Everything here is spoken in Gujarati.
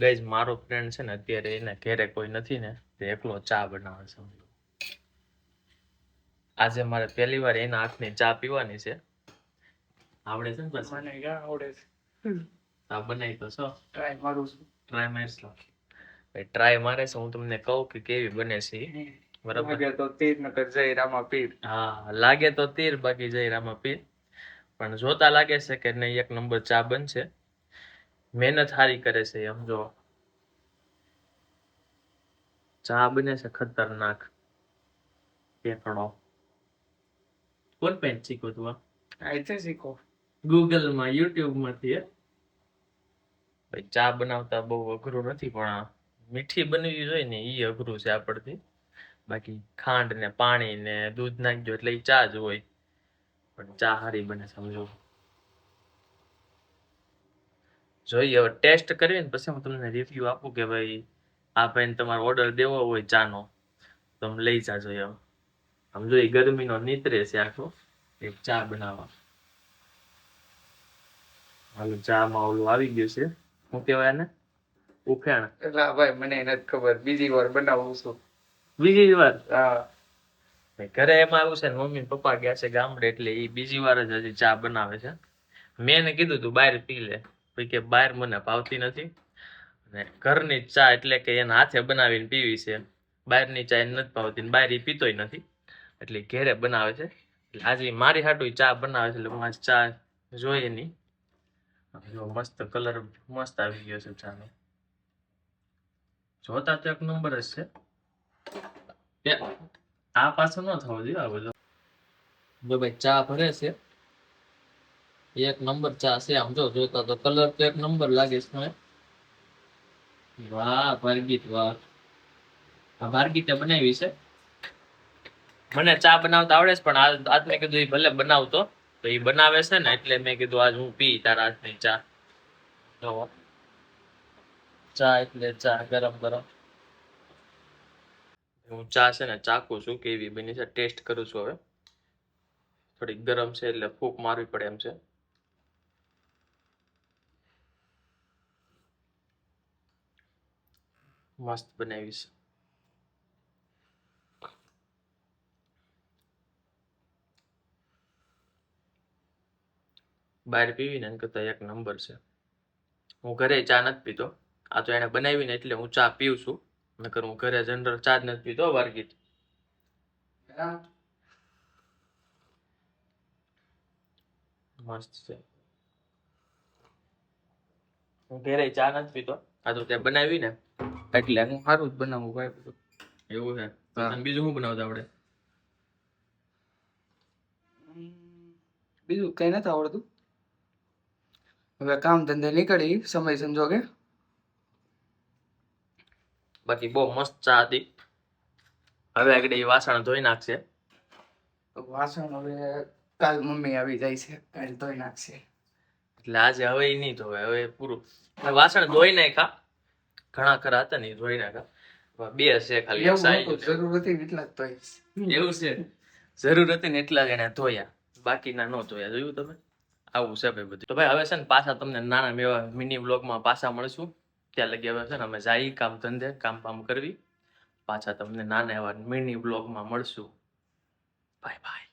ગાઈઝ મારો ફ્રેન્ડ છે ને અત્યારે એને ઘરે કોઈ નથી ને તે એકલો ચા બનાવે છે. આજે મારે પહેલી વાર એના હાથની ચા પીવાની છે. આવડે છે ને બસ મને ક્યાં આવડે છે. આ બનાવી તો છો ટ્રાય મારું છું. ટ્રાય મારશો ટ્રાય મારે છે. હું તમને કહું કે કેવી બને છે બરાબર. લાગે તો તીર નકર જય રામા પીર. હા લાગે તો તીર બાકી જય રામા પીર. પણ જોતા લાગે છે કે નહીં એક નંબર ચા બનશે. મહેનત સારી કરે છે એમ. જો ચા બને છે ખતરનાક. કેકડો કોણ પેન્ટ શીખો તું આઈતે શીખો ગૂગલ માં યુટ્યુબ માંથી. ભાઈ ચા બનાવતા બહુ અઘરું નથી પણ મીઠી બનવી જોઈએ ને એ અઘરું છે આપણથી. બાકી ખાંડ ને પાણી ને દૂધ નાખજો એટલે એ ચા જ હોય. પણ ચા હારી બને સમજો. જોઈએ હવે ટેસ્ટ કરવી ને પછી હું તમને રિવ્યુ આપું કે ભાઈ આ ભાઈને તમારો ઓર્ડર દેવો હોય ચાનો તમે લઈ જાજો એમ. સમજો એ ગરમીનો નીતરે છે આખો એક ચા બનાવવા. હાલો ચા માં ઓલું આવી ગયું છે શું કહેવાય ને ઉફેણ. એટલે ભાઈ મને નથી ખબર બીજી વાર બનાવું છું. બીજી વાર હા ઘરે એમાં આવ્યું છે ને મમ્મી પપ્પા ગયા છે ગામડે એટલે એ બીજી વાર જ હજી ચા બનાવે છે. મેં એને કીધું તું બહાર પી લે કે બહાર મને ભાવતી નથી અને ઘરની ચા એટલે કે એના હાથે બનાવીને પીવી છે. બહારની ચા એને નથી ભાવતી બહાર એ પીતોય નથી એટલે ઘેરે બનાવે છે. એટલે આજે મારી હાટું ચા બનાવે છે એટલે હું આજ ચા જોઈએ નહીં. મસ્ત કલર મસ્ત આવી ગયો છે ચાનો. જોતા તો એક નંબર જ છે. આ પાછો ન થવો જોઈએ આ બધો. જો ભાઈ ચા ભરે છે એક નંબર ચા છે. આમ જો જોતા તો કલર તો એક નંબર લાગે છે. વાહ ભાર્ગીત વાહ. આ ભાર્ગીતે બનાવી છે. મને ચા બનાવતા આવડે છે પણ આજ મેં કીધું એ ભલે બનાવતો તો એ બનાવે છે ને એટલે મેં કીધું આજ હું પી તારા હાથની ચા. જો ચા એટલે ચા ગરમ ગરમ. હું ચા છે ને ચાખું છું કેવી બની છે. ટેસ્ટ કરું છું હવે. થોડીક ગરમ છે એટલે ફૂંક મારવી પડે એમ છે. મસ્ત બનાવીશ. બહાર પીવી ને કરતા એક નંબર છે. હું ઘરે ચા નથી પીતો. આ તો એને બનાવી ને એટલે હું ચા પીવું છું. નકર હું ઘરે જનરલ ચા જ નથી પીતો વાર્ગીત. મસ્ત છે. હું ઘરે ચા નથી પીતો. આ તો ત્યાં બનાવી ને એટલે હું સારું જ બનાવું ભાઈ. એવું છે. તને બીજું શું બનાવતા આવડે? બીજું કઈ નથી આવડતું. હવે કામ ધંધે નીકળી સમય સંજોગે. બાકી બહુ મસ્ત ચા હતી. હવે આગળ એ વાસણ ધોઈ નાખશે. વાસણ હવે કાલ મમ્મી આવી જાય છે કાલ ધોઈ નાખશે. એટલે આજે હવે ઈ નહીં ધોવે હવે પૂરું. વાસણ ધોઈ નાખ્યા ઘણા ખરા હતા ને ધોઈ નાખ્યા. બે છે ખાલી જરૂર હતી ને એટલા જ ધોઈશ. એવું છે. જરૂર હતી ને એટલા જ એને ધોયા બાકીના ન ધોયા. જોયું તમે આવું છે ભાઈ બધું. તો ભાઈ હવે છે ને પાછા તમને નાના એવા મિની વ્લોગમાં પાછા મળશું. ત્યાં લગી હવે છે ને અમે જઈ કામ ધંધે કામ કરવી. પાછા તમને નાના એવા મિની વ્લોગમાં મળશું. Bye bye.